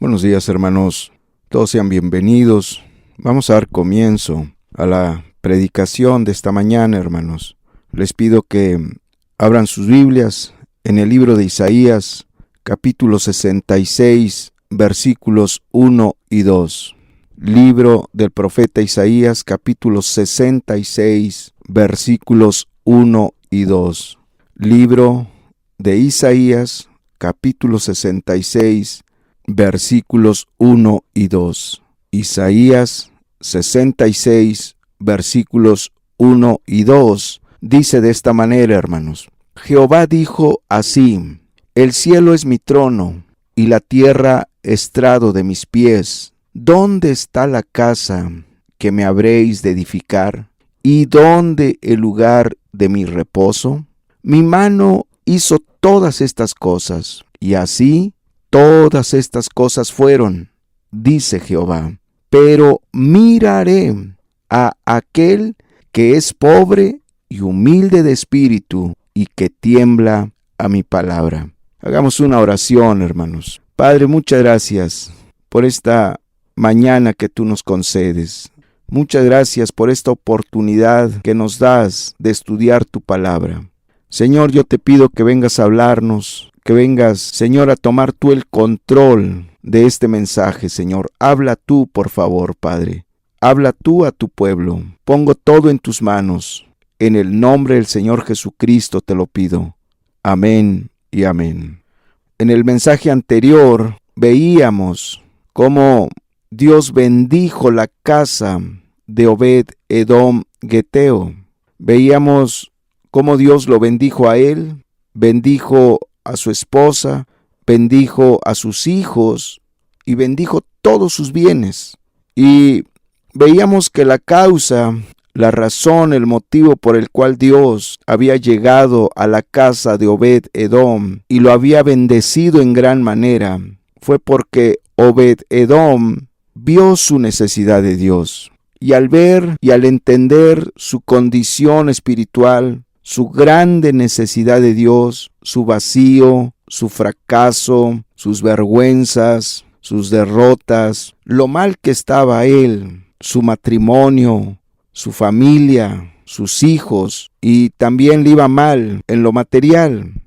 Buenos días, hermanos. Todos sean bienvenidos. Vamos a dar comienzo a la predicación de esta mañana, hermanos. Les pido que abran sus Biblias en el libro de Isaías, capítulo 66, versículos 1 y 2. Libro del profeta Isaías, capítulo 66, versículos 1 y 2. Libro de Isaías, capítulo 66, versículos 1 y 2. Isaías 66, versículos 1 y 2, dice de esta manera, hermanos. Jehová dijo así: el cielo es mi trono, y la tierra estrado de mis pies. ¿Dónde está la casa que me habréis de edificar? ¿Y dónde el lugar de mi reposo? Mi mano hizo todas estas cosas, y así todas estas cosas fueron, dice Jehová. Pero miraré a aquel que es pobre y humilde de espíritu y que tiembla a mi palabra. Hagamos una oración, hermanos. Padre, muchas gracias por esta mañana que tú nos concedes. Muchas gracias por esta oportunidad que nos das de estudiar tu palabra. Señor, yo te pido que vengas a hablarnos, que vengas, Señor, a tomar tú el control de este mensaje, Señor. Habla tú, por favor, Padre. Habla tú a tu pueblo. Pongo todo en tus manos. En el nombre del Señor Jesucristo te lo pido. Amén y amén. En el mensaje anterior veíamos cómo Dios bendijo la casa de Obed-Edom Geteo. Veíamos cómo Dios lo bendijo a él, bendijo a su esposa, bendijo a sus hijos y bendijo todos sus bienes. Y veíamos que la causa, la razón, el motivo por el cual Dios había llegado a la casa de Obed-Edom y lo había bendecido en gran manera, fue porque Obed-Edom vio su necesidad de Dios. Y al ver y al entender su condición espiritual, su grande necesidad de Dios, su vacío, su fracaso, sus vergüenzas, sus derrotas, lo mal que estaba él, su matrimonio, su familia, sus hijos, y también le iba mal en lo material.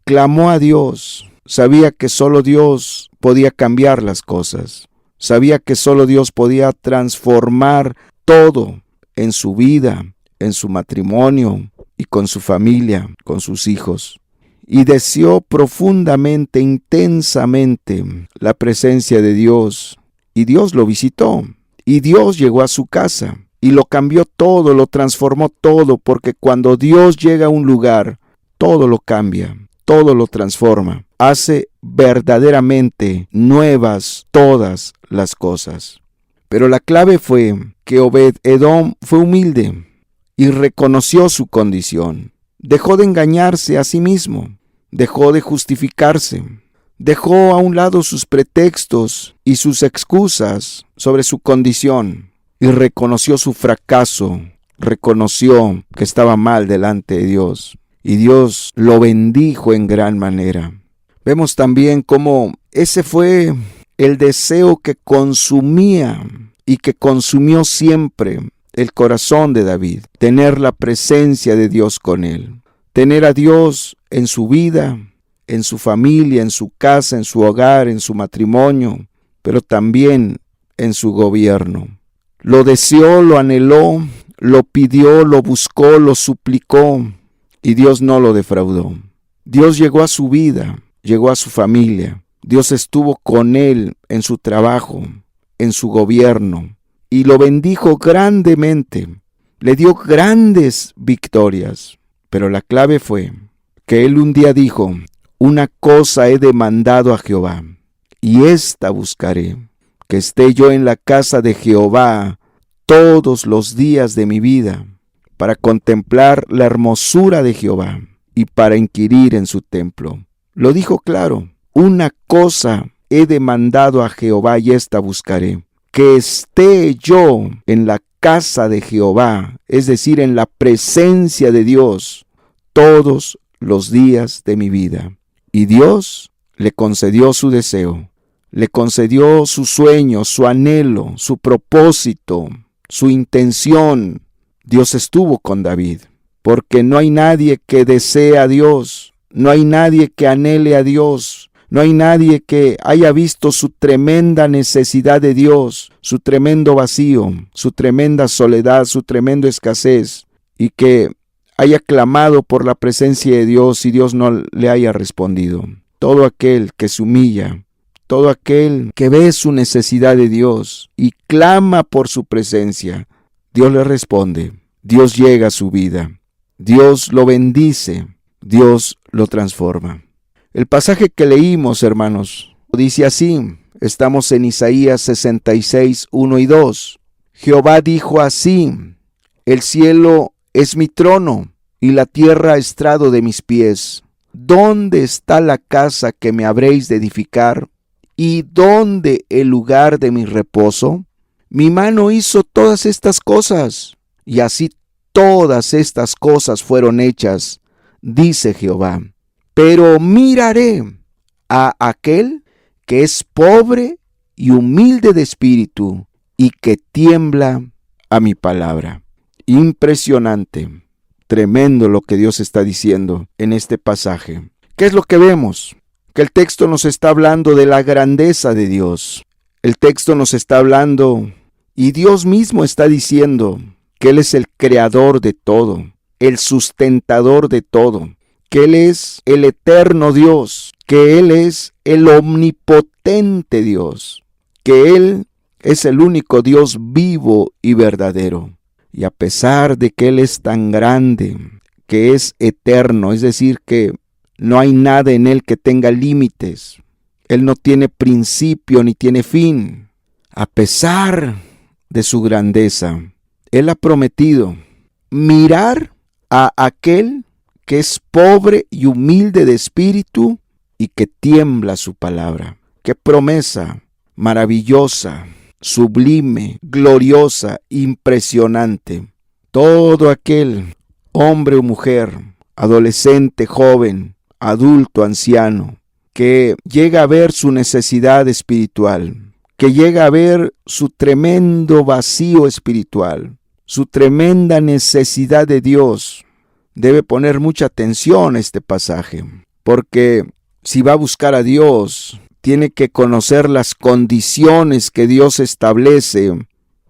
Clamó a Dios, sabía que solo Dios podía cambiar las cosas, sabía que solo Dios podía transformar todo en su vida, en su matrimonio y con su familia, con sus hijos. Y deseó profundamente, intensamente la presencia de Dios. Y Dios lo visitó. Y Dios llegó a su casa. Y lo cambió todo, lo transformó todo. Porque cuando Dios llega a un lugar, todo lo cambia, todo lo transforma. Hace verdaderamente nuevas todas las cosas. Pero la clave fue que Obed-Edom fue humilde y reconoció su condición. Dejó de engañarse a sí mismo. Dejó de justificarse. Dejó a un lado sus pretextos y sus excusas sobre su condición. Y reconoció su fracaso. Reconoció que estaba mal delante de Dios. Y Dios lo bendijo en gran manera. Vemos también cómo ese fue el deseo que consumía y que consumió siempre el corazón de David, tener la presencia de Dios con él, tener a Dios en su vida, en su familia, en su casa, en su hogar, en su matrimonio, pero también en su gobierno. Lo deseó, lo anheló, lo pidió, lo buscó, lo suplicó, y Dios no lo defraudó. Dios llegó a su vida, llegó a su familia. Dios estuvo con él en su trabajo, en su gobierno, y lo bendijo grandemente. Le dio grandes victorias. Pero la clave fue que él un día dijo: una cosa he demandado a Jehová, y esta buscaré, que esté yo en la casa de Jehová todos los días de mi vida, para contemplar la hermosura de Jehová y para inquirir en su templo. Lo dijo claro: una cosa he demandado a Jehová y esta buscaré, que esté yo en la casa de Jehová, es decir, en la presencia de Dios, todos los días de mi vida. Y Dios le concedió su deseo. le concedió su sueño, su anhelo, su propósito, su intención. Dios estuvo con David, porque no hay nadie que desee a Dios, no hay nadie que anhele a Dios, no hay nadie que haya visto su tremenda necesidad de Dios, su tremendo vacío, su tremenda soledad, su tremenda escasez, y que haya clamado por la presencia de Dios y Dios no le haya respondido. Todo aquel que se humilla, todo aquel que ve su necesidad de Dios y clama por su presencia, Dios le responde, Dios llega a su vida, Dios lo bendice, Dios lo transforma. El pasaje que leímos, hermanos, dice así, estamos en Isaías 66, 1 y 2. Jehová dijo así, el cielo es mi trono y la tierra estrado de mis pies. ¿Dónde está la casa que me habréis de edificar? ¿Y dónde el lugar de mi reposo? Mi mano hizo todas estas cosas, y así todas estas cosas fueron hechas, dice Jehová. Pero miraré a aquel que es pobre y humilde de espíritu, y que tiembla a mi palabra. Impresionante, tremendo lo que Dios está diciendo en este pasaje. ¿Qué es lo que vemos? Que el texto nos está hablando de la grandeza de Dios. El texto nos está hablando, y Dios mismo está diciendo, que Él es el creador de todo, el sustentador de todo, que Él es el eterno Dios, que Él es el omnipotente Dios, que Él es el único Dios vivo y verdadero. Y a pesar de que Él es tan grande, que es eterno, es decir, que no hay nada en Él que tenga límites, Él no tiene principio ni tiene fin. A pesar de su grandeza, Él ha prometido mirar a aquel que es pobre y humilde de espíritu y que tiembla su palabra. ¡Qué promesa maravillosa, sublime, gloriosa, impresionante! Todo aquel hombre o mujer, adolescente, joven, adulto, anciano, que llega a ver su necesidad espiritual, que llega a ver su tremendo vacío espiritual, su tremenda necesidad de Dios, debe poner mucha atención a este pasaje, porque si va a buscar a Dios, tiene que conocer las condiciones que Dios establece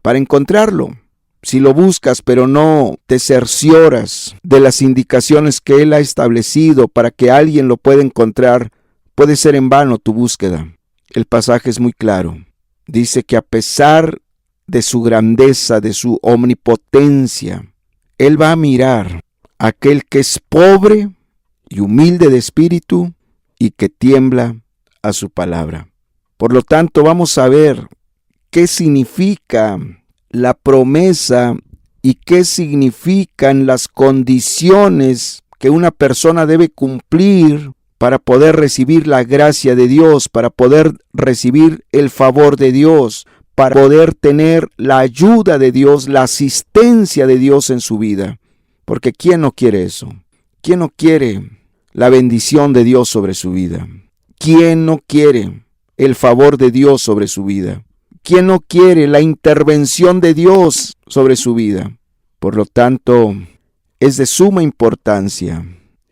para encontrarlo. Si lo buscas pero no te cercioras de las indicaciones que Él ha establecido para que alguien lo pueda encontrar, puede ser en vano tu búsqueda. El pasaje es muy claro. Dice que a pesar de su grandeza, de su omnipotencia, Él va a mirar a aquel que es pobre y humilde de espíritu y que tiembla a su palabra. Por lo tanto, vamos a ver qué significa la promesa y qué significan las condiciones que una persona debe cumplir para poder recibir la gracia de Dios, para poder recibir el favor de Dios, para poder tener la ayuda de Dios, la asistencia de Dios en su vida. Porque ¿quién no quiere eso? ¿Quién no quiere la bendición de Dios sobre su vida? ¿Quién no quiere el favor de Dios sobre su vida? ¿Quién no quiere la intervención de Dios sobre su vida? Por lo tanto, es de suma importancia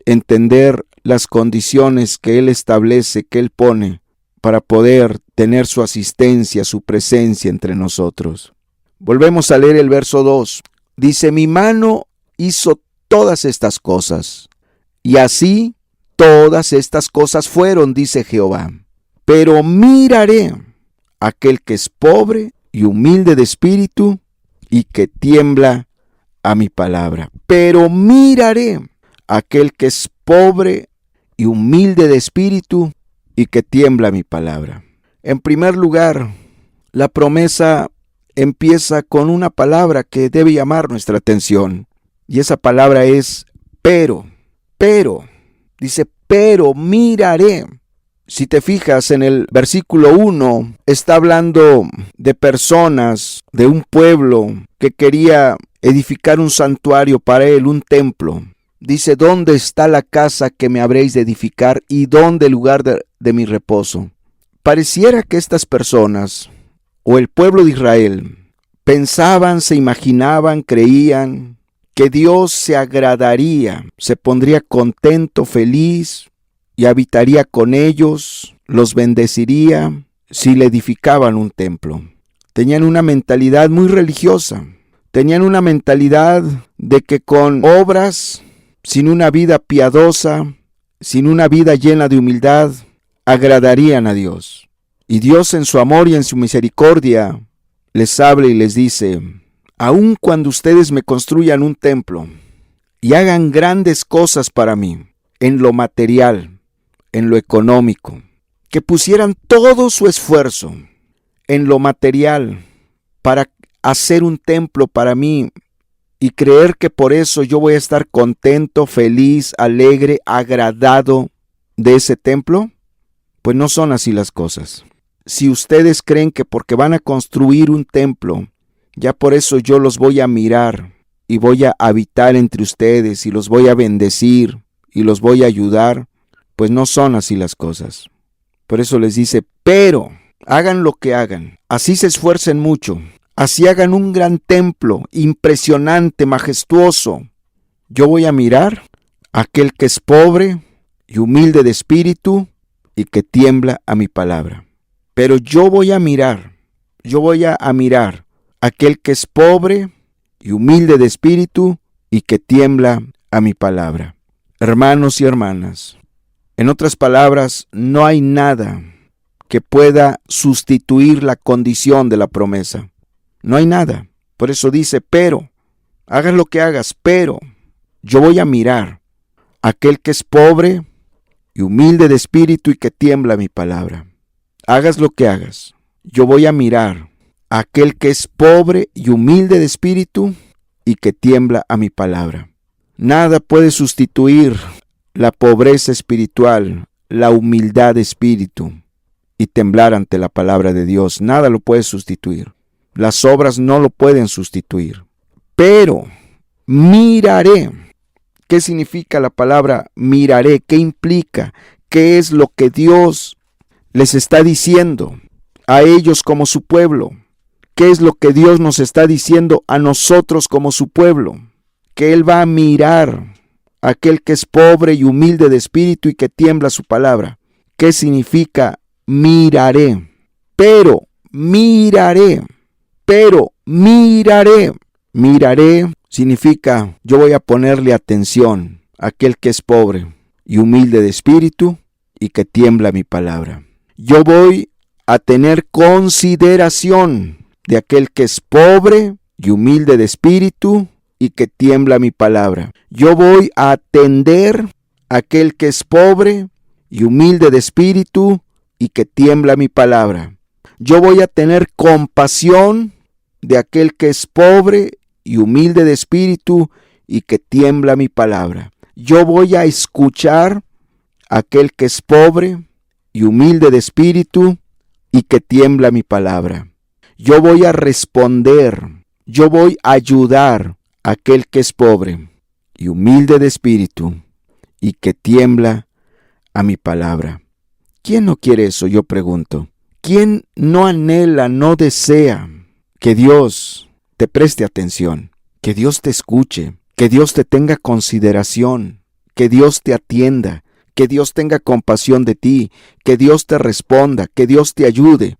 entender las condiciones que Él establece, que Él pone, para poder tener su asistencia, su presencia entre nosotros. Volvemos a leer el verso 2. Dice, mi mano hizo todas estas cosas, y así todas estas cosas fueron, dice Jehová. Pero miraré aquel que es pobre y humilde de espíritu y que tiembla a mi palabra. Pero miraré aquel que es pobre y humilde de espíritu y que tiembla a mi palabra. En primer lugar, la promesa empieza con una palabra que debe llamar nuestra atención. Y esa palabra es pero. Dice, pero miraré. Si te fijas en el versículo 1, está hablando de personas, de un pueblo que quería edificar un santuario para Él, un templo. Dice, ¿dónde está la casa que me habréis de edificar y dónde el lugar de mi reposo? Pareciera que estas personas, o el pueblo de Israel, pensaban, se imaginaban, creían que Dios se agradaría, se pondría contento, feliz, y habitaría con ellos, los bendeciría, si le edificaban un templo. Tenían una mentalidad muy religiosa. Tenían una mentalidad de que con obras, sin una vida piadosa, sin una vida llena de humildad, agradarían a Dios. Y Dios en su amor y en su misericordia les habla y les dice: aun cuando ustedes me construyan un templo y hagan grandes cosas para mí, en lo material, en lo económico, que pusieran todo su esfuerzo en lo material para hacer un templo para mí y creer que por eso yo voy a estar contento, feliz, alegre, agradado de ese templo, pues no son así las cosas. Si ustedes creen que porque van a construir un templo, ya por eso yo los voy a mirar y voy a habitar entre ustedes y los voy a bendecir y los voy a ayudar, pues no son así las cosas. Por eso les dice: pero hagan lo que hagan, así se esfuercen mucho, así hagan un gran templo, impresionante, majestuoso. Yo voy a mirar a aquel que es pobre y humilde de espíritu y que tiembla a mi palabra. Pero yo voy a mirar a aquel que es pobre y humilde de espíritu y que tiembla a mi palabra. Hermanos y hermanas, en otras palabras, no hay nada que pueda sustituir la condición de la promesa. No hay nada. Por eso dice: pero, hagas lo que hagas, pero yo voy a mirar a aquel que es pobre y humilde de espíritu y que tiembla a mi palabra. Hagas lo que hagas, yo voy a mirar a aquel que es pobre y humilde de espíritu y que tiembla a mi palabra. Nada puede sustituir la pobreza espiritual, la humildad de espíritu y temblar ante la palabra de Dios. Nada lo puede sustituir. Las obras no lo pueden sustituir. Pero miraré. ¿Qué significa la palabra miraré? ¿Qué implica? ¿Qué es lo que Dios les está diciendo a ellos como su pueblo? ¿Qué es lo que Dios nos está diciendo a nosotros como su pueblo? Que Él va a mirar a aquel que es pobre y humilde de espíritu y que tiembla su palabra. ¿Qué significa miraré? Pero miraré. Miraré significa yo voy a ponerle atención a aquel que es pobre y humilde de espíritu y que tiembla mi palabra. Yo voy a tener consideración de aquel que es pobre y humilde de espíritu y que tiembla mi palabra. Yo voy a atender a aquel que es pobre y humilde de espíritu y que tiembla mi palabra. Yo voy a tener compasión de aquel que es pobre y humilde de espíritu y que tiembla mi palabra. Yo voy a escuchar a aquel que es pobre y humilde de espíritu y que tiembla mi palabra. Yo voy a responder, yo voy a ayudar a aquel que es pobre y humilde de espíritu y que tiembla a mi palabra. ¿Quién no quiere eso? Yo pregunto. ¿Quién no anhela, no desea que Dios te preste atención, que Dios te escuche, que Dios te tenga consideración, que Dios te atienda, que Dios tenga compasión de ti, que Dios te responda, que Dios te ayude?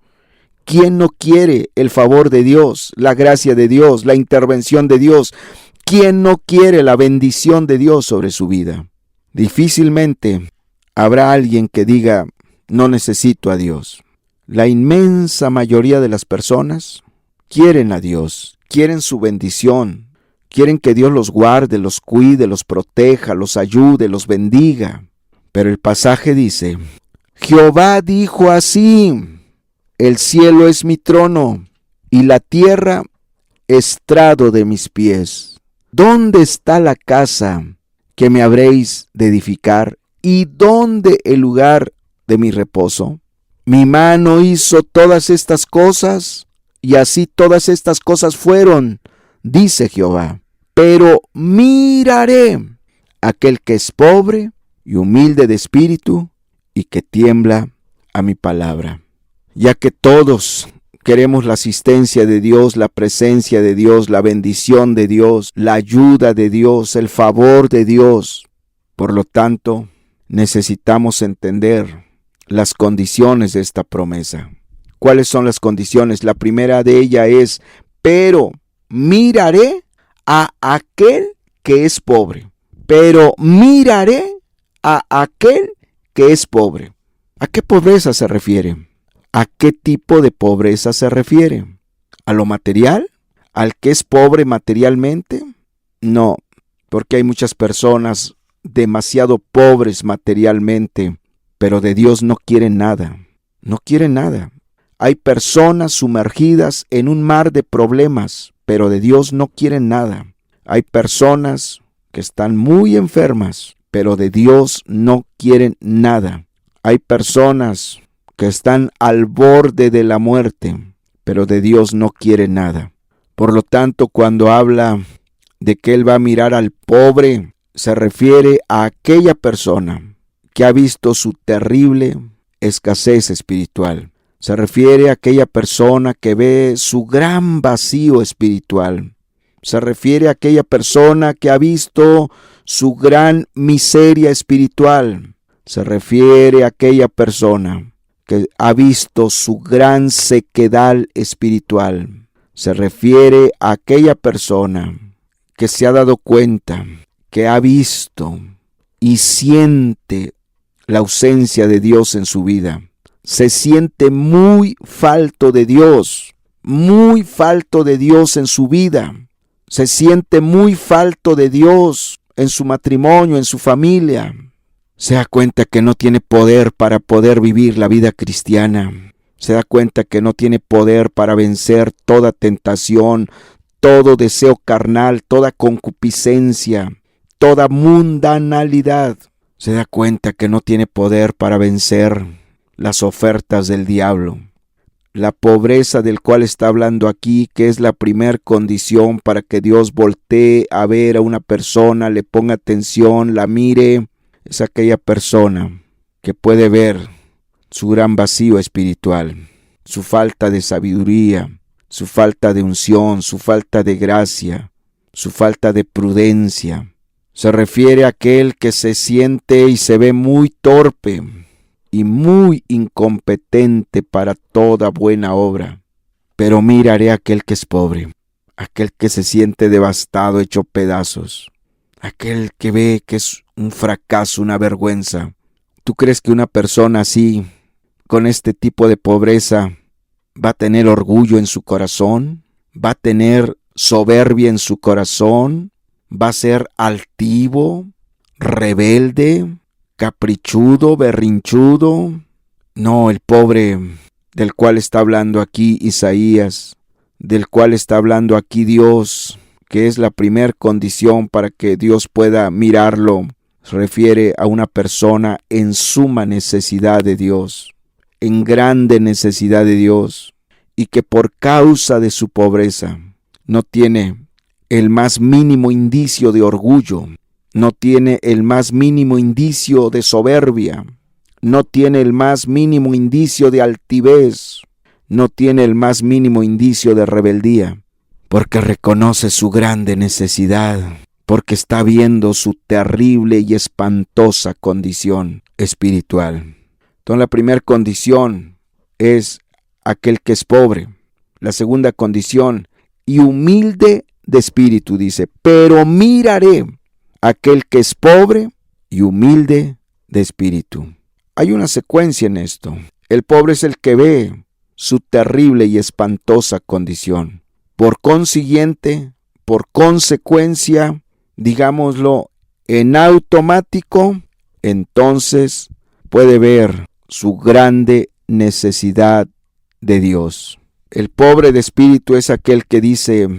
¿Quién no quiere el favor de Dios, la gracia de Dios, la intervención de Dios? ¿Quién no quiere la bendición de Dios sobre su vida? Difícilmente habrá alguien que diga: no necesito a Dios. La inmensa mayoría de las personas quieren a Dios, quieren su bendición, quieren que Dios los guarde, los cuide, los proteja, los ayude, los bendiga. Pero el pasaje dice: Jehová dijo así: el cielo es mi trono y la tierra estrado de mis pies. ¿Dónde está la casa que me habréis de edificar? ¿Y dónde el lugar de mi reposo? Mi mano hizo todas estas cosas, y así todas estas cosas fueron, dice Jehová. Pero miraré a aquel que es pobre y humilde de espíritu y que tiembla a mi palabra. ya que todos queremos la asistencia de Dios, la presencia de Dios, la bendición de Dios, la ayuda de Dios, el favor de Dios. Por lo tanto, necesitamos entender las condiciones de esta promesa. ¿Cuáles son las condiciones? La primera de ellas es: pero miraré a aquel que es pobre. Pero miraré a aquel que es pobre. ¿A qué pobreza se refiere? ¿A qué tipo de pobreza se refiere? ¿A lo material? ¿Al que es pobre materialmente? No, porque hay muchas personas demasiado pobres materialmente, pero de Dios no quieren nada. No quieren nada. Hay personas sumergidas en un mar de problemas, pero de Dios no quieren nada. Hay personas que están muy enfermas, pero de Dios no quieren nada. Hay personas que están al borde de la muerte, pero de Dios no quieren nada. Por lo tanto, cuando habla de que Él va a mirar al pobre, se refiere a aquella persona que ha visto su terrible escasez espiritual. Se refiere a aquella persona que ve su gran vacío espiritual. Se refiere a aquella persona que ha visto su gran miseria espiritual. Se refiere a aquella persona que ha visto su gran sequedad espiritual. Se refiere a aquella persona que se ha dado cuenta, que ha visto y siente la ausencia de Dios en su vida. Se siente muy falto de Dios, muy falto de Dios en su vida. Se siente muy falto de Dios en su matrimonio, en su familia. Se da cuenta que no tiene poder para poder vivir la vida cristiana. Se da cuenta que no tiene poder para vencer toda tentación, todo deseo carnal, toda concupiscencia, toda mundanalidad. Se da cuenta que no tiene poder para vencer las ofertas del diablo. La pobreza del cual está hablando aquí, que es la primer condición para que Dios voltee a ver a una persona, le ponga atención, la mire, es aquella persona que puede ver su gran vacío espiritual, su falta de sabiduría, su falta de unción, su falta de gracia, su falta de prudencia. Se refiere a aquel que se siente y se ve muy torpe y muy incompetente para toda buena obra. Pero miraré a aquel que es pobre, aquel que se siente devastado, hecho pedazos, aquel que ve que es un fracaso, una vergüenza. ¿Tú crees que una persona así, con este tipo de pobreza, va a tener orgullo en su corazón? ¿Va a tener soberbia en su corazón? ¿Va a ser altivo, rebelde, caprichudo, berrinchudo? No, el pobre del cual está hablando aquí Isaías, del cual está hablando aquí Dios, que es la primer condición para que Dios pueda mirarlo, se refiere a una persona en suma necesidad de Dios, en grande necesidad de Dios, y que por causa de su pobreza no tiene el más mínimo indicio de orgullo, no tiene el más mínimo indicio de soberbia, no tiene el más mínimo indicio de altivez, no tiene el más mínimo indicio de rebeldía, porque reconoce su grande necesidad, porque está viendo su terrible y espantosa condición espiritual. Entonces la primera condición es aquel que es pobre. La segunda condición, y humilde de espíritu, dice, pero miraré a aquel que es pobre y humilde de espíritu. Hay una secuencia en esto. El pobre es el que ve su terrible y espantosa condición. Por consiguiente, por consecuencia, digámoslo en automático, entonces puede ver su grande necesidad de Dios. El pobre de espíritu es aquel que dice,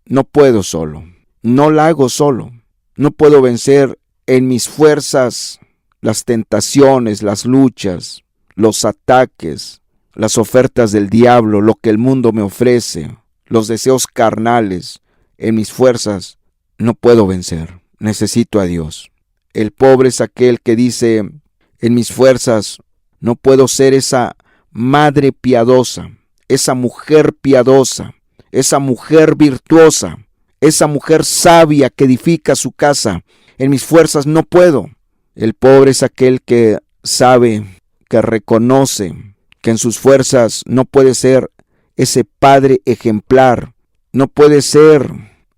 no puedo solo, no la hago solo, no puedo vencer en mis fuerzas las tentaciones, las luchas, los ataques, las ofertas del diablo, lo que el mundo me ofrece, los deseos carnales. En mis fuerzas no puedo vencer, necesito a Dios. El pobre es aquel que dice, en mis fuerzas no puedo ser esa madre piadosa, esa mujer piadosa, esa mujer virtuosa, esa mujer sabia que edifica su casa. En mis fuerzas no puedo. El pobre es aquel que sabe, que reconoce que en sus fuerzas no puede ser ese padre ejemplar, no puede ser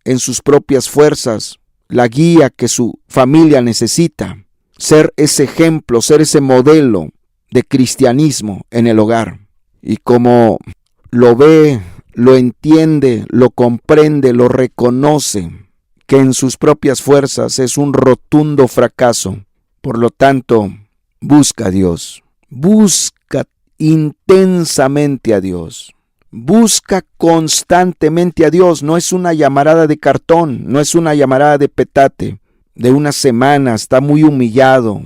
en sus propias fuerzas la guía que su familia necesita, ser ese ejemplo, ser ese modelo de cristianismo en el hogar. Y como lo ve, lo entiende, lo comprende, lo reconoce, que en sus propias fuerzas es un rotundo fracaso. Por lo tanto, busca a Dios, busca intensamente a Dios, busca constantemente a Dios. No es una llamarada de cartón, no es una llamarada de petate, de una semana, está muy humillado,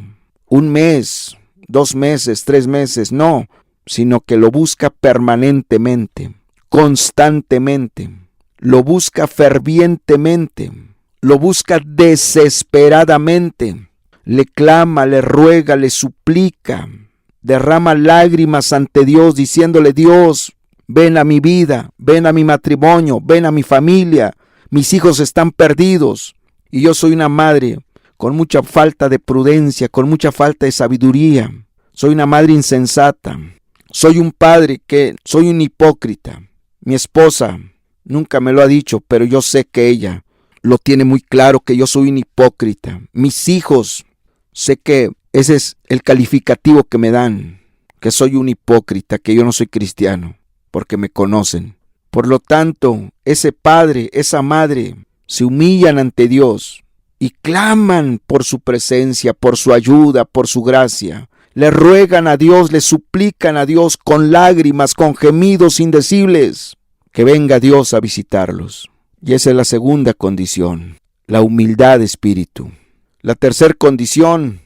un mes, 2 meses, 3 meses, no, sino que lo busca permanentemente, constantemente, lo busca fervientemente, lo busca desesperadamente, le clama, le ruega, le suplica, derrama lágrimas ante Dios diciéndole: Dios, ven a mi vida, ven a mi matrimonio, ven a mi familia, mis hijos están perdidos y yo soy una madre con mucha falta de prudencia, con mucha falta de sabiduría, soy una madre insensata, soy un padre que soy un hipócrita. Mi esposa nunca me lo ha dicho, pero yo sé que ella lo tiene muy claro, que yo soy un hipócrita. Mis hijos, sé que ese es el calificativo que me dan, que soy un hipócrita, que yo no soy cristiano, porque me conocen. Por lo tanto, ese padre, esa madre, se humillan ante Dios y claman por su presencia, por su ayuda, por su gracia. Le ruegan a Dios, le suplican a Dios con lágrimas, con gemidos indecibles, que venga Dios a visitarlos. Y esa es la segunda condición, la humildad de espíritu. La tercera condición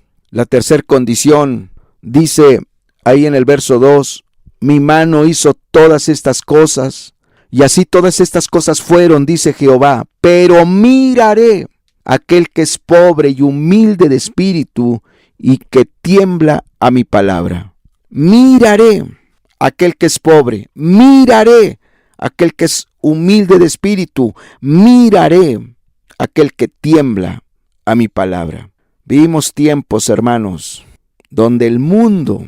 dice ahí en el verso 2, mi mano hizo todas estas cosas, y así todas estas cosas fueron, dice Jehová, pero miraré a aquel que es pobre y humilde de espíritu y que tiembla a mi palabra. Miraré a aquel que es pobre, miraré a aquel que es humilde de espíritu, miraré a aquel que tiembla a mi palabra. Vivimos tiempos, hermanos, donde el mundo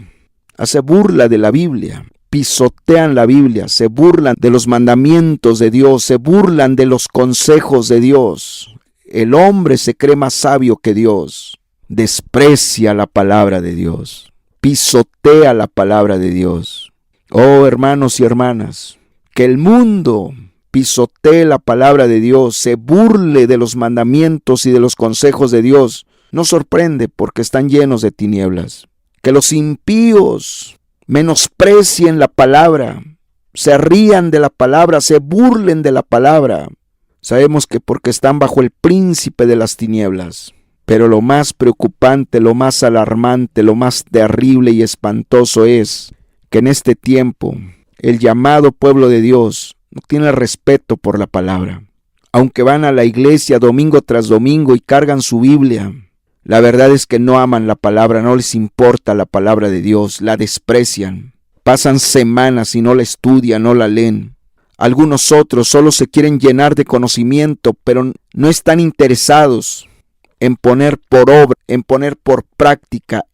hace burla de la Biblia, pisotean la Biblia, se burlan de los mandamientos de Dios, se burlan de los consejos de Dios. El hombre se cree más sabio que Dios, desprecia la palabra de Dios, pisotea la palabra de Dios. Oh, hermanos y hermanas, que el mundo pisotee la palabra de Dios, se burle de los mandamientos y de los consejos de Dios, no sorprende porque están llenos de tinieblas. Que los impíos menosprecien la palabra, se rían de la palabra, se burlen de la palabra. Sabemos que porque están bajo el príncipe de las tinieblas. Pero lo más preocupante, lo más alarmante, lo más terrible y espantoso es que en este tiempo el llamado pueblo de Dios no tiene respeto por la palabra. Aunque van a la iglesia domingo tras domingo y cargan su Biblia, la verdad es que no aman la palabra, no les importa la palabra de Dios, la desprecian. Pasan semanas y no la estudian, no la leen. Algunos otros solo se quieren llenar de conocimiento, pero no están interesados en poner por obra, en poner por práctica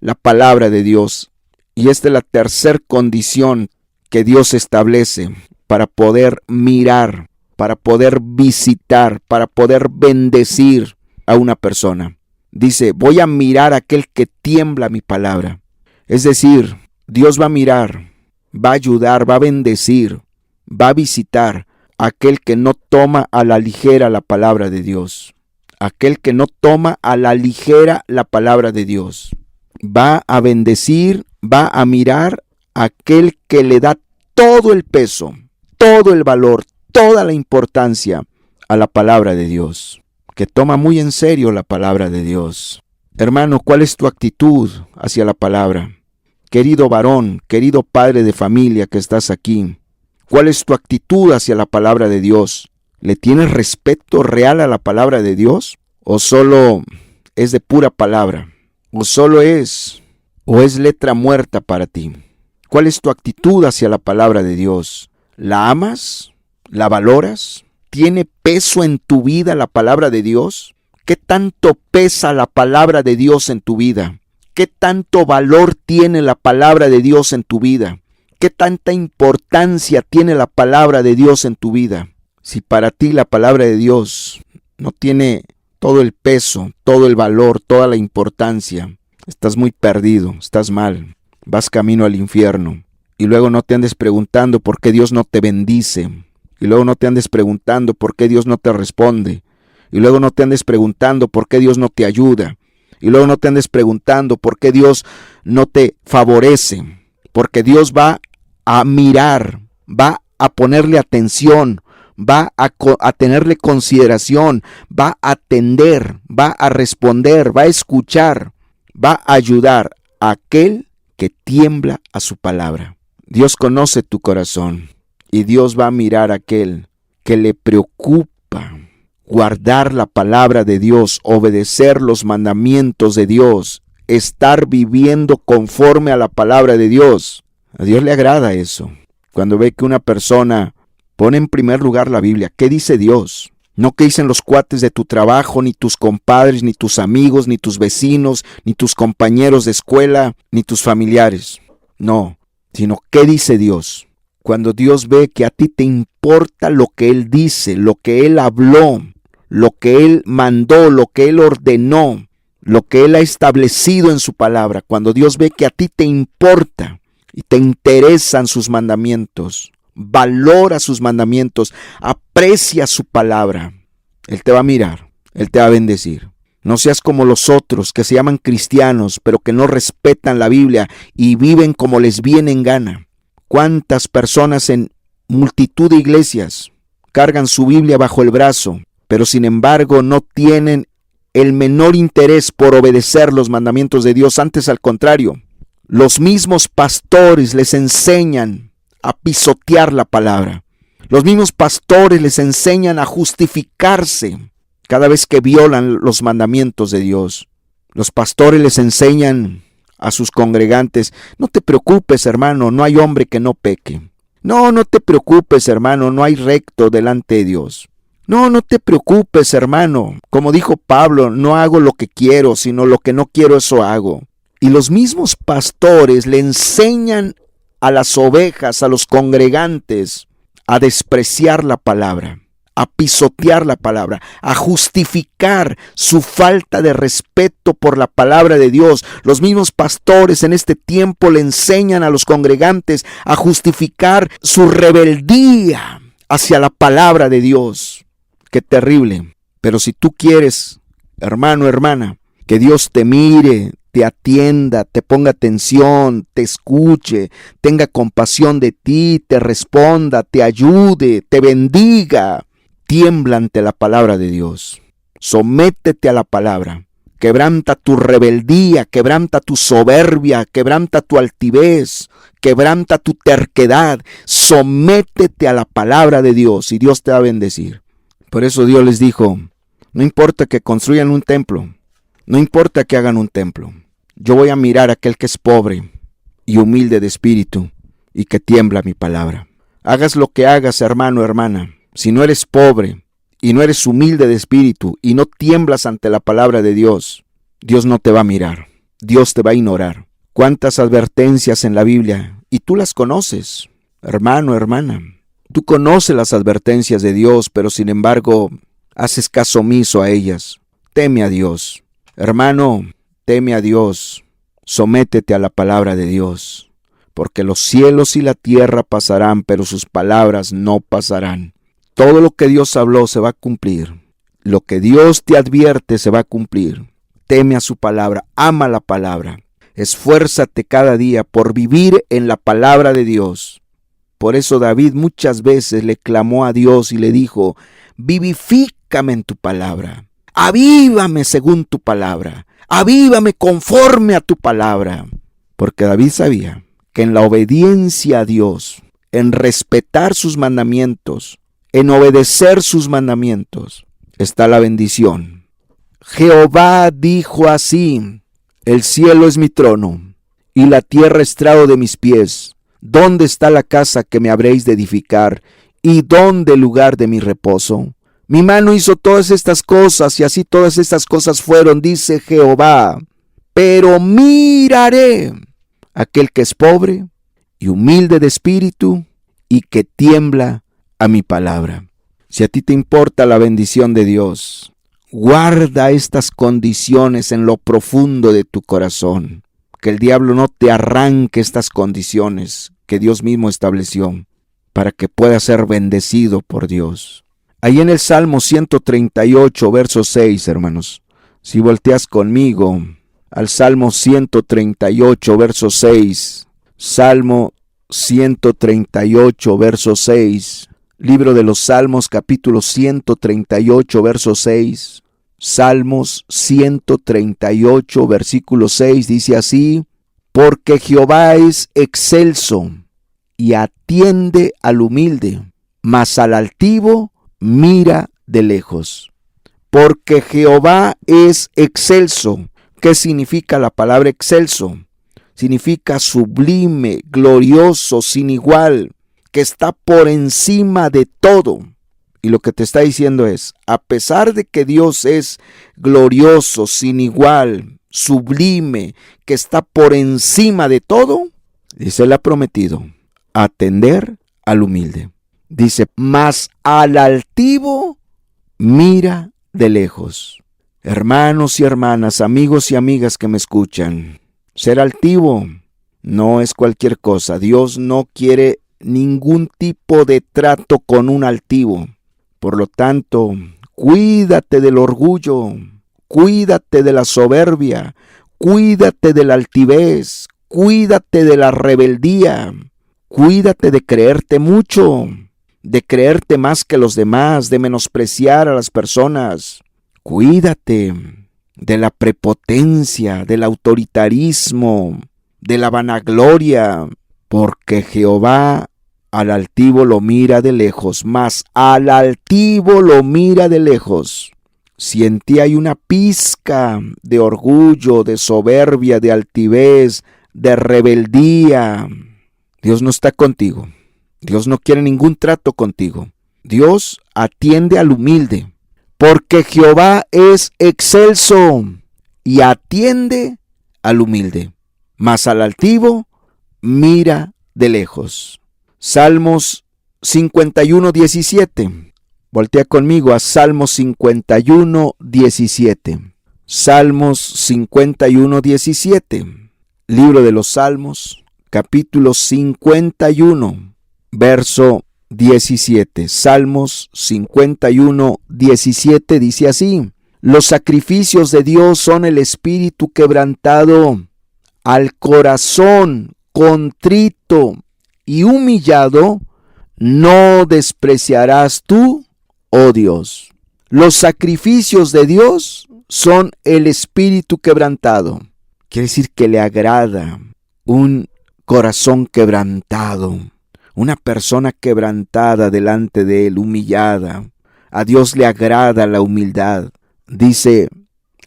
la palabra de Dios. Y esta es la tercera condición que Dios establece para poder mirar, para poder visitar, para poder bendecir a una persona. Dice, voy a mirar a aquel que tiembla mi palabra. Es decir, Dios va a mirar, va a ayudar, va a bendecir, va a visitar a aquel que no toma a la ligera la palabra de Dios. Aquel que no toma a la ligera la palabra de Dios. Va a bendecir, va a mirar a aquel que le da todo el peso, todo el valor, toda la importancia a la palabra de Dios. Que toma muy en serio la palabra de Dios. Hermano, ¿cuál es tu actitud hacia la palabra? Querido varón, querido padre de familia que estás aquí, ¿cuál es tu actitud hacia la palabra de Dios? ¿Le tienes respeto real a la palabra de Dios? ¿O solo es de pura palabra? ¿O es letra muerta para ti? ¿Cuál es tu actitud hacia la palabra de Dios? ¿La amas? ¿La valoras? ¿Tiene peso en tu vida la palabra de Dios? ¿Qué tanto pesa la palabra de Dios en tu vida? ¿Qué tanto valor tiene la palabra de Dios en tu vida? ¿Qué tanta importancia tiene la palabra de Dios en tu vida? Si para ti la palabra de Dios no tiene todo el peso, todo el valor, toda la importancia, estás muy perdido, estás mal, vas camino al infierno. Y luego no te andes preguntando por qué Dios no te bendice. Y luego no te andes preguntando por qué Dios no te responde. Y luego no te andes preguntando por qué Dios no te ayuda. Y luego no te andes preguntando por qué Dios no te favorece. Porque Dios va a mirar, va a ponerle atención, va a tenerle consideración, va a atender, va a responder, va a escuchar, va a ayudar a aquel que tiembla a su palabra. Dios conoce tu corazón y Dios va a mirar a aquel que le preocupa guardar la palabra de Dios, obedecer los mandamientos de Dios, estar viviendo conforme a la palabra de Dios. A Dios le agrada eso. Cuando ve que una persona pone en primer lugar la Biblia, ¿qué dice Dios? No qué dicen los cuates de tu trabajo, ni tus compadres, ni tus amigos, ni tus vecinos, ni tus compañeros de escuela, ni tus familiares. No, sino qué dice Dios. Cuando Dios ve que a ti te importa lo que Él dice, lo que Él habló, lo que Él mandó, lo que Él ordenó, lo que Él ha establecido en su palabra, cuando Dios ve que a ti te importa y te interesan sus mandamientos, valora sus mandamientos, aprecia su palabra, Él te va a mirar, Él te va a bendecir. No seas como los otros que se llaman cristianos, pero que no respetan la Biblia y viven como les viene en gana. ¿Cuántas personas en multitud de iglesias cargan su Biblia bajo el brazo, pero sin embargo no tienen el menor interés por obedecer los mandamientos de Dios? Antes, al contrario, los mismos pastores les enseñan a pisotear la palabra. Los mismos pastores les enseñan a justificarse cada vez que violan los mandamientos de Dios. Los pastores les enseñan a sus congregantes: no te preocupes, hermano, no hay hombre que no peque. No te preocupes, hermano, no hay recto delante de Dios. No te preocupes, hermano. Como dijo Pablo, no hago lo que quiero, sino lo que no quiero, eso hago. Y los mismos pastores le enseñan a las ovejas, a los congregantes, a despreciar la palabra, a pisotear la palabra, a justificar su falta de respeto por la palabra de Dios. Los mismos pastores en este tiempo le enseñan a los congregantes a justificar su rebeldía hacia la palabra de Dios. Qué terrible. Pero si tú quieres, hermano, hermana, que Dios te mire, te atienda, te ponga atención, te escuche, tenga compasión de ti, te responda, te ayude, te bendiga, tiembla ante la palabra de Dios. Sométete a la palabra. Quebranta tu rebeldía, quebranta tu soberbia, quebranta tu altivez, quebranta tu terquedad. Sométete a la palabra de Dios y Dios te va a bendecir. Por eso Dios les dijo: no importa que construyan un templo, no importa que hagan un templo. Yo voy a mirar a aquel que es pobre y humilde de espíritu y que tiembla mi palabra. Hagas lo que hagas, hermano, hermana. Si no eres pobre y no eres humilde de espíritu y no tiemblas ante la palabra de Dios, Dios no te va a mirar. Dios te va a ignorar. ¿Cuántas advertencias en la Biblia? Y tú las conoces, hermano, hermana. Tú conoces las advertencias de Dios, pero sin embargo haces caso omiso a ellas. Teme a Dios. Hermano, teme a Dios. Sométete a la palabra de Dios. Porque los cielos y la tierra pasarán, pero sus palabras no pasarán. Todo lo que Dios habló se va a cumplir. Lo que Dios te advierte se va a cumplir. Teme a su palabra, ama la palabra. Esfuérzate cada día por vivir en la palabra de Dios. Por eso David muchas veces le clamó a Dios y le dijo: vivifícame en tu palabra. Avívame según tu palabra. Avívame conforme a tu palabra. Porque David sabía que en la obediencia a Dios, en respetar sus mandamientos, en obedecer sus mandamientos, está la bendición. Jehová dijo así: el cielo es mi trono y la tierra estrado de mis pies. ¿Dónde está la casa que me habréis de edificar? ¿Y dónde el lugar de mi reposo? Mi mano hizo todas estas cosas, y así todas estas cosas fueron, dice Jehová. Pero miraré a aquel que es pobre y humilde de espíritu, y que tiembla a mi palabra. Si a ti te importa la bendición de Dios, guarda estas condiciones en lo profundo de tu corazón. Que el diablo no te arranque estas condiciones que Dios mismo estableció para que puedas ser bendecido por Dios. Ahí en el Salmo 138, verso 6, hermanos, si volteas conmigo al Salmo 138, verso 6, Salmo 138, verso 6, Libro de los Salmos, capítulo 138, verso 6, Salmos 138, versículo 6, dice así: porque Jehová es excelso y atiende al humilde, mas al altivo mira de lejos. Porque Jehová es excelso. ¿Qué significa la palabra excelso? Significa sublime, glorioso, sin igual, que está por encima de todo. Y lo que te está diciendo es, a pesar de que Dios es glorioso, sin igual, sublime, que está por encima de todo, dice, Él ha prometido atender al humilde. Dice, mas al altivo mira de lejos. Hermanos y hermanas, amigos y amigas que me escuchan, ser altivo no es cualquier cosa. Dios no quiere ningún tipo de trato con un altivo. Por lo tanto, cuídate del orgullo, cuídate de la soberbia, cuídate de la altivez, cuídate de la rebeldía, cuídate de creerte mucho, de creerte más que los demás, de menospreciar a las personas. Cuídate de la prepotencia, del autoritarismo, de la vanagloria, porque Jehová al altivo lo mira de lejos, mas al altivo lo mira de lejos. Si en ti hay una pizca de orgullo, de soberbia, de altivez, de rebeldía, Dios no está contigo. Dios no quiere ningún trato contigo. Dios atiende al humilde, porque Jehová es excelso y atiende al humilde, mas al altivo mira de lejos. Salmos 51, 17. Voltea conmigo a Salmos 51, 17. Salmos 51, 17. Libro de los Salmos, capítulo 51, verso 17. Salmos 51, 17 dice así: los sacrificios de Dios son el espíritu quebrantado, al corazón contrito y humillado no despreciarás tú, oh Dios. Los sacrificios de Dios son el espíritu quebrantado. Quiere decir que le agrada un corazón quebrantado, una persona quebrantada delante de Él, humillada. A Dios le agrada la humildad. Dice,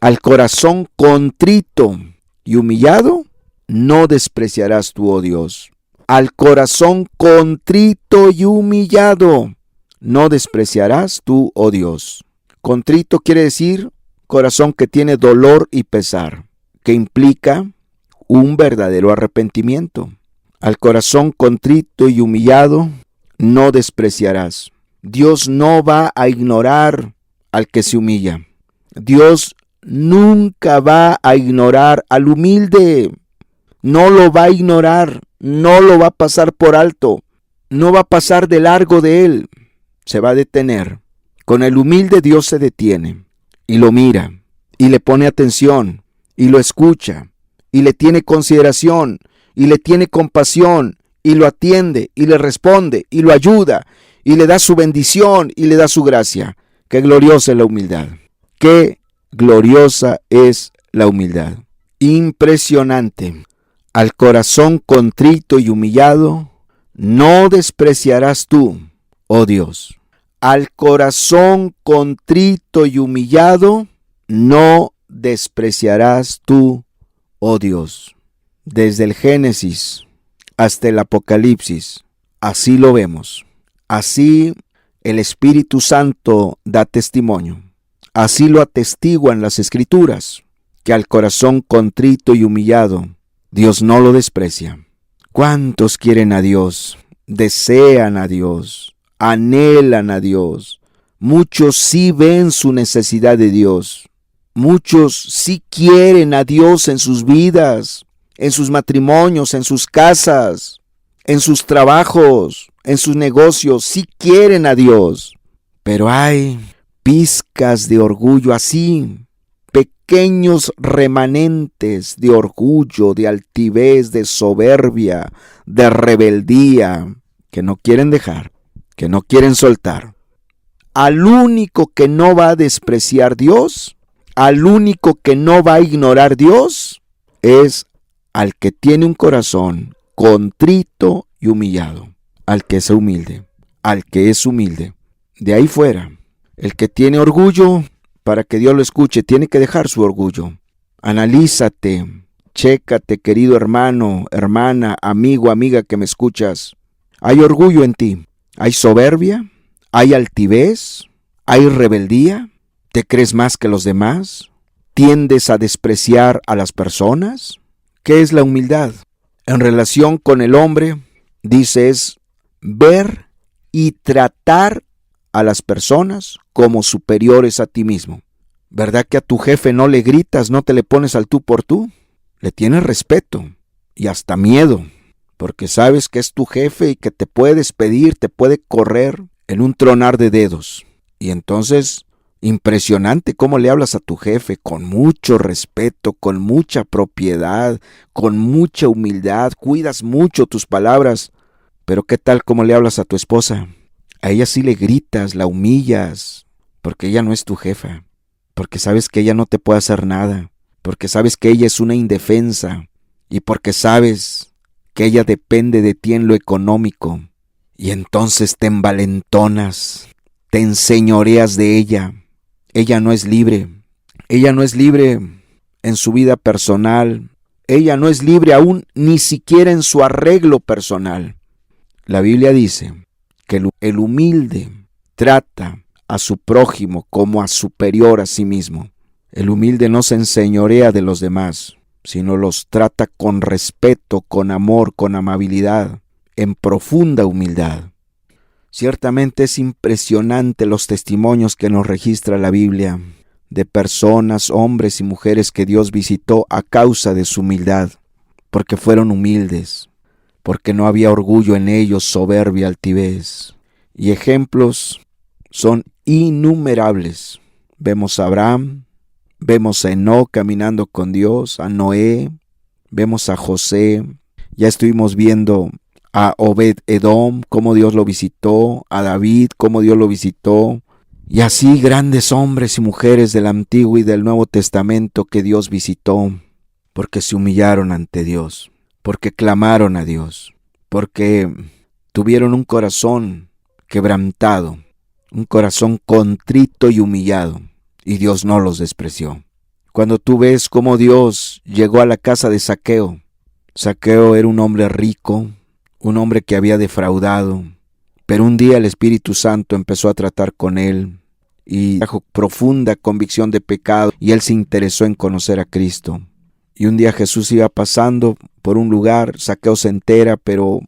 al corazón contrito y humillado no despreciarás tú, oh Dios. Al corazón contrito y humillado no despreciarás tú, oh Dios. Contrito quiere decir corazón que tiene dolor y pesar, que implica un verdadero arrepentimiento. Al corazón contrito y humillado no despreciarás. Dios no va a ignorar al que se humilla. Dios nunca va a ignorar al humilde. No lo va a ignorar, no lo va a pasar por alto, no va a pasar de largo de él. Se va a detener. Con el humilde Dios se detiene y lo mira y le pone atención y lo escucha y le tiene consideración y le tiene compasión y lo atiende y le responde y lo ayuda y le da su bendición y le da su gracia. Qué gloriosa es la humildad. Qué gloriosa es la humildad. Impresionante. Al corazón contrito y humillado no despreciarás tú, oh Dios. Al corazón contrito y humillado no despreciarás tú, oh Dios. Desde el Génesis hasta el Apocalipsis. Así lo vemos. Así el Espíritu Santo da testimonio. Así lo atestiguan las Escrituras, que al corazón contrito y humillado, Dios no lo desprecia. ¿Cuántos quieren a Dios? Desean a Dios, anhelan a Dios. Muchos sí ven su necesidad de Dios. Muchos sí quieren a Dios en sus vidas, en sus matrimonios, en sus casas, en sus trabajos, en sus negocios. Sí quieren a Dios. Pero hay pizcas de orgullo así, pequeños remanentes de orgullo, de altivez, de soberbia, de rebeldía, que no quieren dejar, que no quieren soltar. Al único que no va a despreciar Dios, al único que no va a ignorar Dios, es al que tiene un corazón contrito y humillado, al que es humilde, al que es humilde. De ahí fuera, el que tiene orgullo, para que Dios lo escuche, tiene que dejar su orgullo. Analízate, chécate, querido hermano, hermana, amigo, amiga que me escuchas. ¿Hay orgullo en ti? ¿Hay soberbia? ¿Hay altivez? ¿Hay rebeldía? ¿Te crees más que los demás? ¿Tiendes a despreciar a las personas? ¿Qué es la humildad? En relación con el hombre, dice, es ver y tratar a las personas como superiores a ti mismo. ¿Verdad que a tu jefe no le gritas, no te le pones al tú por tú? Le tienes respeto y hasta miedo, porque sabes que es tu jefe y que te puede despedir, te puede correr en un tronar de dedos. Y entonces, impresionante cómo le hablas a tu jefe, con mucho respeto, con mucha propiedad, con mucha humildad, cuidas mucho tus palabras. Pero ¿qué tal cómo le hablas a tu esposa? A ella sí le gritas, la humillas, porque ella no es tu jefa, porque sabes que ella no te puede hacer nada, porque sabes que ella es una indefensa y porque sabes que ella depende de ti en lo económico. Y entonces te envalentonas, te enseñoreas de ella. Ella no es libre. Ella no es libre en su vida personal. Ella no es libre aún ni siquiera en su arreglo personal. La Biblia dice que el humilde trata a su prójimo como a superior a sí mismo. El humilde no se enseñorea de los demás, sino los trata con respeto, con amor, con amabilidad, en profunda humildad. Ciertamente es impresionante los testimonios que nos registra la Biblia de personas, hombres y mujeres que Dios visitó a causa de su humildad, porque fueron humildes, porque no había orgullo en ellos, soberbia, altivez. Y ejemplos son innumerables. Vemos a Abraham, vemos a Enoc caminando con Dios, a Noé, vemos a José, ya estuvimos viendo a Obed-Edom, cómo Dios lo visitó, a David, cómo Dios lo visitó, y así grandes hombres y mujeres del Antiguo y del Nuevo Testamento que Dios visitó, porque se humillaron ante Dios, porque clamaron a Dios, porque tuvieron un corazón quebrantado, un corazón contrito y humillado, y Dios no los despreció. Cuando tú ves cómo Dios llegó a la casa de Zaqueo, Zaqueo era un hombre rico, un hombre que había defraudado, pero un día el Espíritu Santo empezó a tratar con él y trajo profunda convicción de pecado y él se interesó en conocer a Cristo. Y un día Jesús iba pasando por un lugar, Zaqueo se entera, pero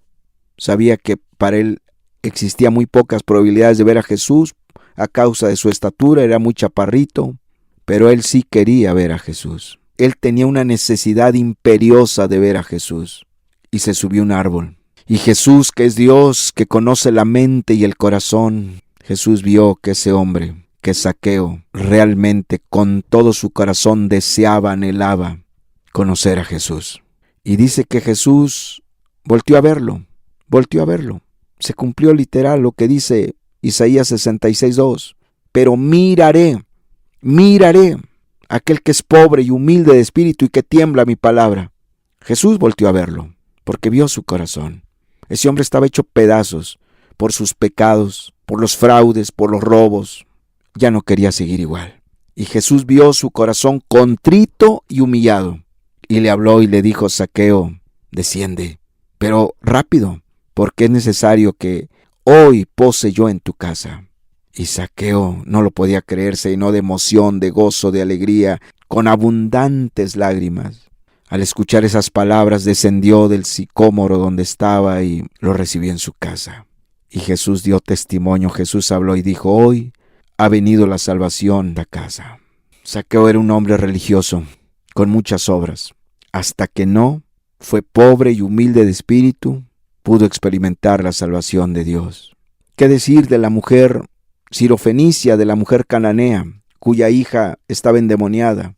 sabía que para él existía muy pocas probabilidades de ver a Jesús a causa de su estatura, era muy chaparrito, pero él sí quería ver a Jesús. Él tenía una necesidad imperiosa de ver a Jesús y se subió a un árbol. Y Jesús, que es Dios, que conoce la mente y el corazón, Jesús vio que ese hombre, que Zaqueo, realmente con todo su corazón deseaba, anhelaba conocer a Jesús. Y dice que Jesús volteó a verlo. Se cumplió literal lo que dice Isaías 66:2. Pero miraré aquel que es pobre y humilde de espíritu y que tiembla mi palabra. Jesús volteó a verlo, porque vio su corazón. Ese hombre estaba hecho pedazos por sus pecados, por los fraudes, por los robos. Ya no quería seguir igual. Y Jesús vio su corazón contrito y humillado. Y le habló y le dijo: Zaqueo, desciende, pero rápido, porque es necesario que hoy pose yo en tu casa. Y Zaqueo no lo podía creer, se llenó de emoción, de gozo, de alegría, con abundantes lágrimas. Al escuchar esas palabras descendió del sicómoro donde estaba y lo recibió en su casa. Y Jesús dio testimonio, Jesús habló y dijo: hoy ha venido la salvación a casa. Zaqueo era un hombre religioso, con muchas obras. Hasta que no fue pobre y humilde de espíritu, pudo experimentar la salvación de Dios. ¿Qué decir de la mujer sirofenicia, de la mujer cananea, cuya hija estaba endemoniada?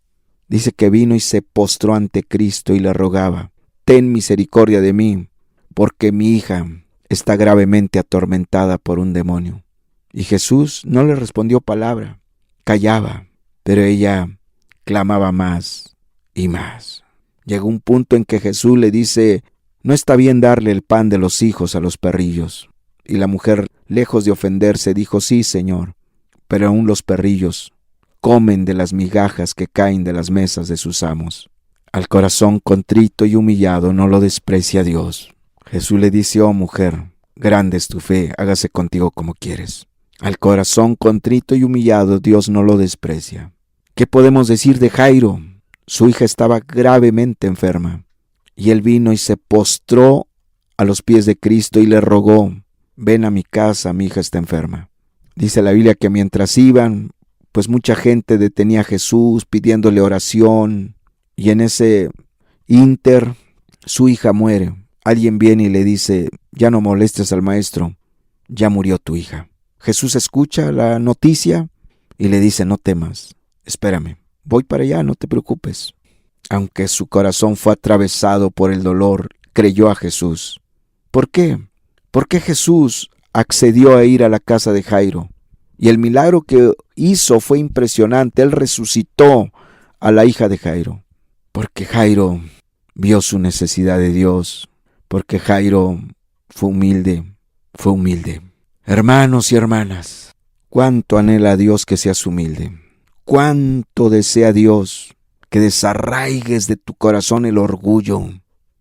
Dice que vino y se postró ante Cristo y le rogaba: ten misericordia de mí, porque mi hija está gravemente atormentada por un demonio. Y Jesús no le respondió palabra, callaba, pero ella clamaba más y más. Llegó un punto en que Jesús le dice: no está bien darle el pan de los hijos a los perrillos. Y la mujer, lejos de ofenderse, dijo: sí, Señor, pero aún los perrillos comen de las migajas que caen de las mesas de sus amos. Al corazón contrito y humillado no lo desprecia Dios. Jesús le dice: oh mujer, grande es tu fe, hágase contigo como quieres. Al corazón contrito y humillado Dios no lo desprecia. ¿Qué podemos decir de Jairo? Su hija estaba gravemente enferma, y él vino y se postró a los pies de Cristo y le rogó: ven a mi casa, mi hija está enferma. Dice la Biblia que mientras iban, pues mucha gente detenía a Jesús pidiéndole oración, y en ese ínter su hija muere. Alguien viene y le dice: ya no molestes al maestro, ya murió tu hija. Jesús escucha la noticia y le dice: no temas, espérame, voy para allá, no te preocupes. Aunque su corazón fue atravesado por el dolor, creyó a Jesús. ¿Por qué? ¿Por qué Jesús accedió a ir a la casa de Jairo? Y el milagro que hizo fue impresionante. Él resucitó a la hija de Jairo. Porque Jairo vio su necesidad de Dios. Porque Jairo fue humilde. Hermanos y hermanas, cuánto anhela a Dios que seas humilde. Cuánto desea Dios que desarraigues de tu corazón el orgullo.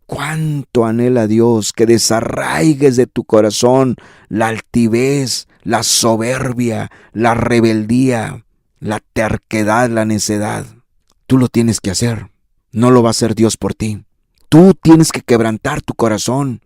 Cuánto anhela Dios que desarraigues de tu corazón la altivez, la soberbia, la rebeldía, la terquedad, la necedad. Tú lo tienes que hacer. No lo va a hacer Dios por ti. Tú tienes que quebrantar tu corazón.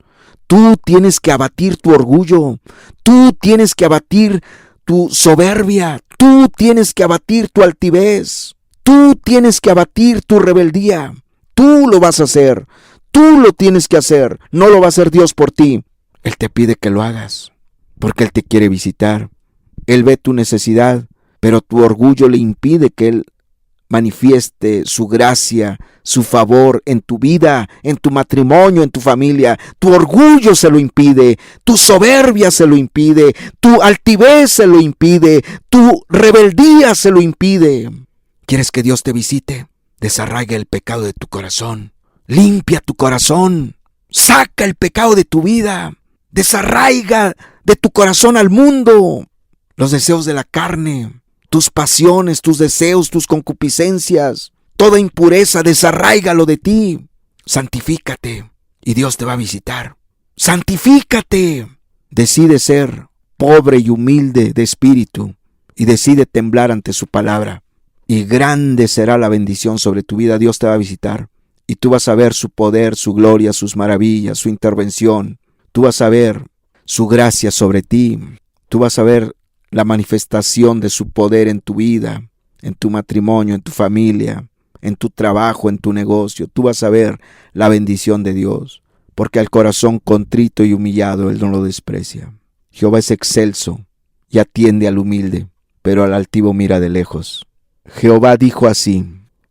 Tú tienes que abatir tu orgullo. Tú tienes que abatir tu soberbia. Tú tienes que abatir tu altivez. Tú tienes que abatir tu rebeldía. Tú lo vas a hacer. Tú lo tienes que hacer. No lo va a hacer Dios por ti. Él te pide que lo hagas, porque Él te quiere visitar. Él ve tu necesidad, pero tu orgullo le impide que Él manifieste su gracia, su favor en tu vida, en tu matrimonio, en tu familia. Tu orgullo se lo impide, tu soberbia se lo impide, tu altivez se lo impide, tu rebeldía se lo impide. ¿Quieres que Dios te visite? Desarraiga el pecado de tu corazón. Limpia tu corazón. Saca el pecado de tu vida. Desarraiga de tu corazón al mundo los deseos de la carne, tus pasiones, tus deseos, tus concupiscencias, toda impureza, desarráigalo de ti. Santifícate y Dios te va a visitar. Santifícate. Decide ser pobre y humilde de espíritu y decide temblar ante su palabra. Y grande será la bendición sobre tu vida. Dios te va a visitar y tú vas a ver su poder, su gloria, sus maravillas, su intervención. Tú vas a ver su gracia sobre ti. Tú vas a ver la manifestación de su poder en tu vida, en tu matrimonio, en tu familia, en tu trabajo, en tu negocio. Tú vas a ver la bendición de Dios, porque al corazón contrito y humillado Él no lo desprecia. Jehová es excelso y atiende al humilde, pero al altivo mira de lejos. Jehová dijo así: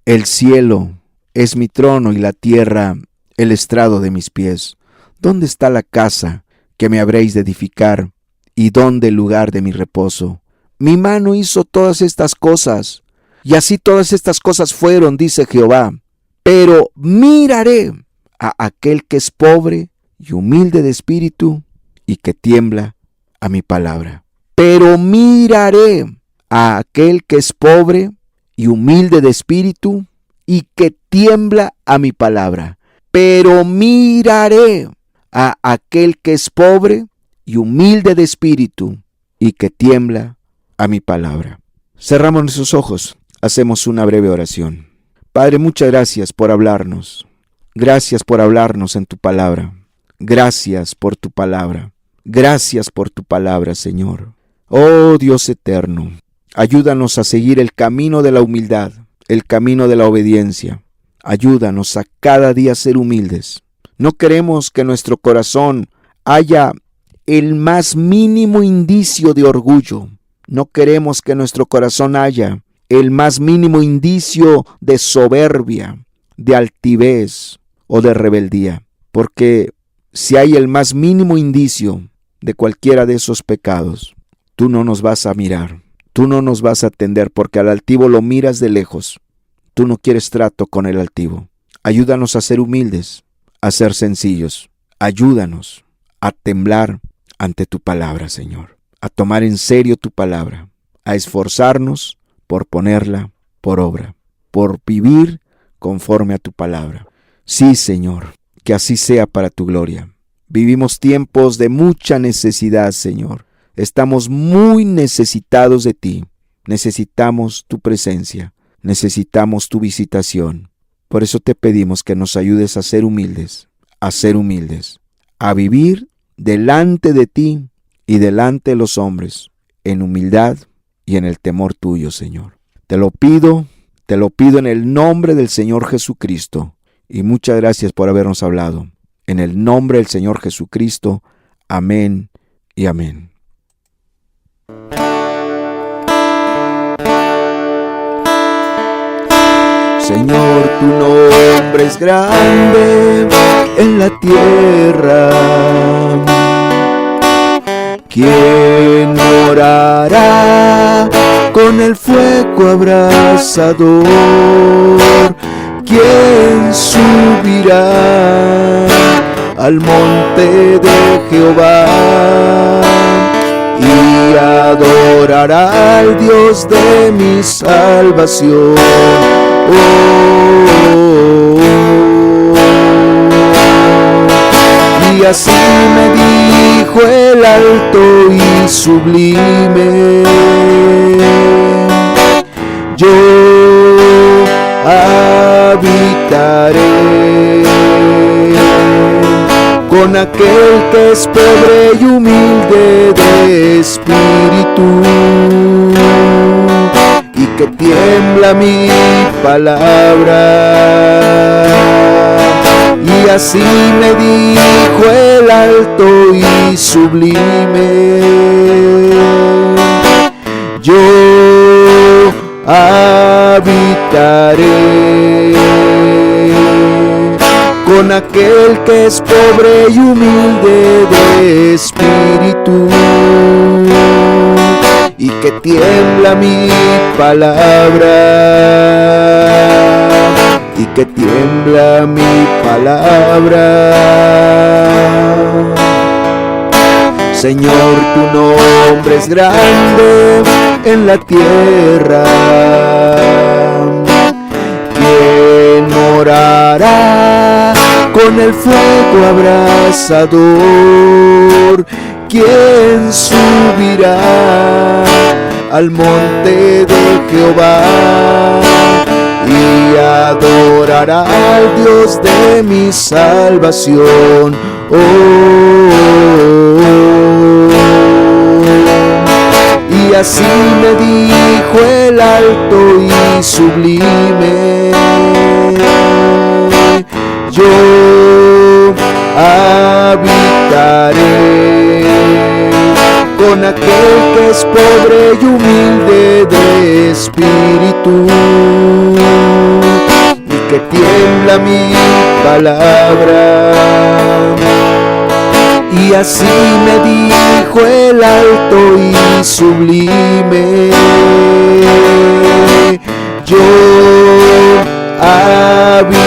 el cielo es mi trono y la tierra el estrado de mis pies. ¿Dónde está la casa que me habréis de edificar? ¿Y dónde el lugar de mi reposo? Mi mano hizo todas estas cosas, y así todas estas cosas fueron, dice Jehová. Pero miraré a aquel que es pobre y humilde de espíritu, y que tiembla a mi palabra. Pero miraré a aquel que es pobre y humilde de espíritu, y que tiembla a mi palabra. Pero miraré a aquel que es pobre y humilde de espíritu y que tiembla a mi palabra. Cerramos nuestros ojos, hacemos una breve oración. Padre, muchas gracias por hablarnos. Gracias por hablarnos en tu palabra. Gracias por tu palabra. Gracias por tu palabra, Señor. Oh Dios eterno, ayúdanos a seguir el camino de la humildad, el camino de la obediencia. Ayúdanos a cada día ser humildes. No queremos que en nuestro corazón haya el más mínimo indicio de orgullo. No queremos que en nuestro corazón haya el más mínimo indicio de soberbia, de altivez o de rebeldía. Porque si hay el más mínimo indicio de cualquiera de esos pecados, tú no nos vas a mirar, tú no nos vas a atender, porque al altivo lo miras de lejos. Tú no quieres trato con el altivo. Ayúdanos a ser humildes, a ser sencillos. Ayúdanos a temblar ante tu palabra, Señor. A tomar en serio tu palabra. A esforzarnos por ponerla por obra. Por vivir conforme a tu palabra. Sí, Señor, que así sea para tu gloria. Vivimos tiempos de mucha necesidad, Señor. Estamos muy necesitados de ti. Necesitamos tu presencia. Necesitamos tu visitación. Por eso te pedimos que nos ayudes a ser humildes, a vivir delante de ti y delante de los hombres, en humildad y en el temor tuyo, Señor. Te lo pido en el nombre del Señor Jesucristo, y muchas gracias por habernos hablado. En el nombre del Señor Jesucristo, amén y amén. Señor, tu nombre es grande en la tierra. ¿Quién orará con el fuego abrasador? ¿Quién subirá al monte de Jehová y adorará al Dios de mi salvación? Y así me dijo el alto y sublime: yo habitaré con aquel que es pobre y humilde de espíritu, y que tiembla mi palabra. Y así me dijo el alto y sublime: yo habitaré con aquel que es pobre y humilde de espíritu, y que tiembla mi palabra, y que tiembla mi palabra. Señor, tu nombre es grande en la tierra. ¿Quién morará con el fuego abrasador? ¿Quién subirá al monte de Jehová y adorará al Dios de mi salvación? Y así me dijo el alto y sublime: yo habitaré con aquel que es pobre y humilde de espíritu, y que tiembla mi palabra. Y así me dijo el alto y sublime: yo habitaré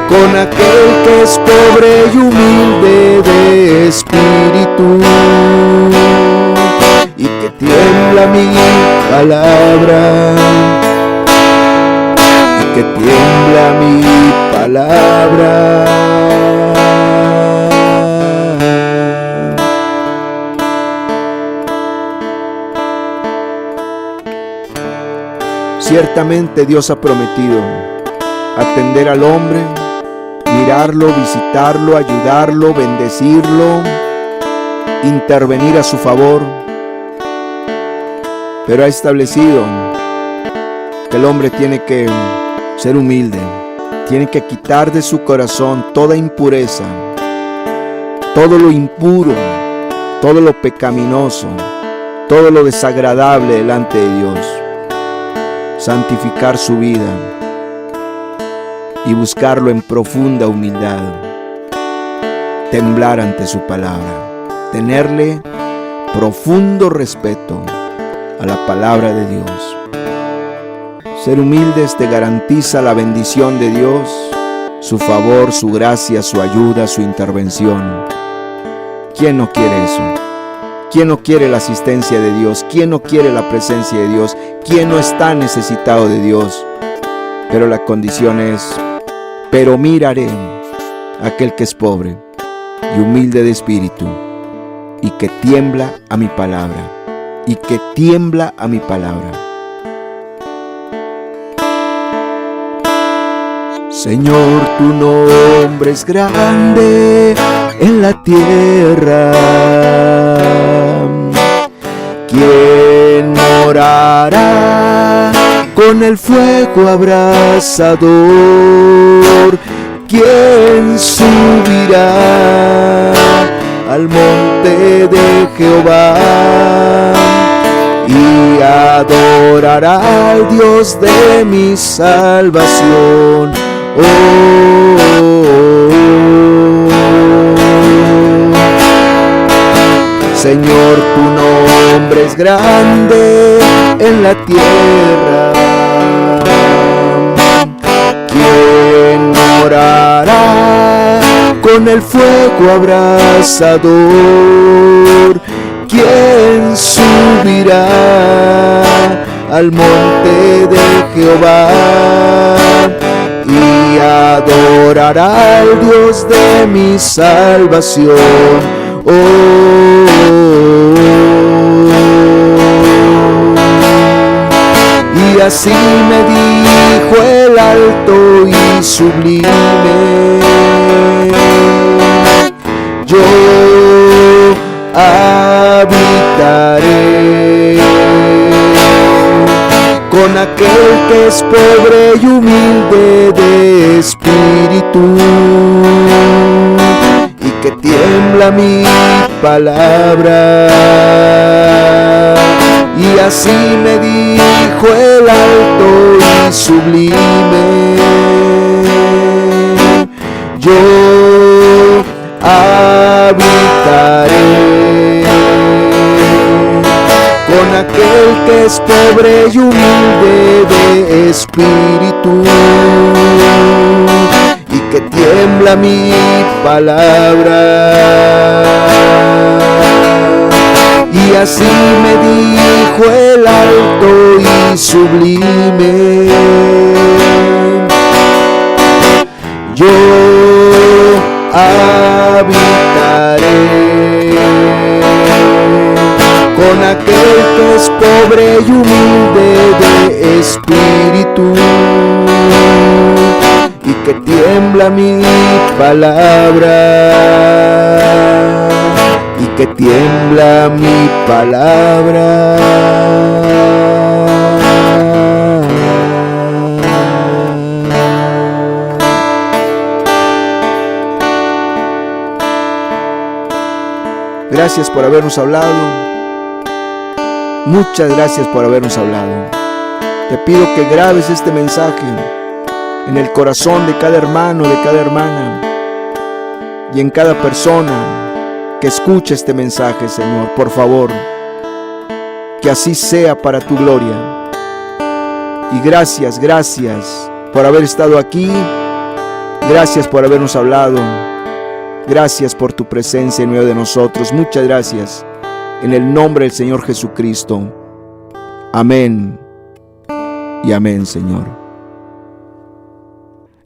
con aquel que es pobre y humilde de espíritu, y que tiembla mi palabra, y que tiembla mi palabra. palabra. Ciertamente Dios ha prometido atender al hombre, mirarlo, visitarlo, ayudarlo, bendecirlo, intervenir a su favor. Pero ha establecido que el hombre tiene que ser humilde, tiene que quitar de su corazón toda impureza, todo lo impuro, todo lo pecaminoso, todo lo desagradable delante de Dios. Santificar su vida y buscarlo en profunda humildad, temblar ante su palabra, tenerle profundo respeto a la palabra de Dios. Ser humildes te garantiza la bendición de Dios, su favor, su gracia, su ayuda, su intervención. ¿Quién no quiere eso? ¿Quién no quiere la asistencia de Dios? ¿Quién no quiere la presencia de Dios? ¿Quién no está necesitado de Dios? Pero la condición es: pero miraré a aquel que es pobre y humilde de espíritu, y que tiembla a mi palabra, y que tiembla a mi palabra. Señor, tu nombre es grande en la tierra. ¿Quién orará con el fuego abrasador? ¿Quién subirá al monte de Jehová y adorará al Dios de mi salvación? Señor, tu nombre es grande en la tierra. ¿Quién orará con el fuego abrasador? ¿Quién subirá al monte de Jehová y adorará al Dios de mi salvación? Y así me dijo el alto y sublime: yo habitaré con aquel que es pobre y humilde de espíritu, y que tiembla mi palabra. Y así me dijo el alto y sublime: yo habitaré con aquel que es pobre y humilde de espíritu, y que tiembla mi palabra. Y así me dijo el alto y sublime: yo habitaré con aquel que es pobre y humilde de espíritu, y que tiembla mi palabra, y que tiembla mi palabra. Gracias por habernos hablado. Muchas gracias por habernos hablado. Te pido que grabes este mensaje en el corazón de cada hermano, de cada hermana, y en cada persona que escuche este mensaje, Señor. Por favor, que así sea para tu gloria. Y gracias por haber estado aquí. Gracias por habernos hablado. Gracias por tu presencia en medio de nosotros. Muchas gracias. En el nombre del Señor Jesucristo. Amén y amén, Señor.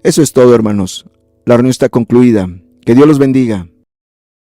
Eso es todo, hermanos. La reunión está concluida. Que Dios los bendiga.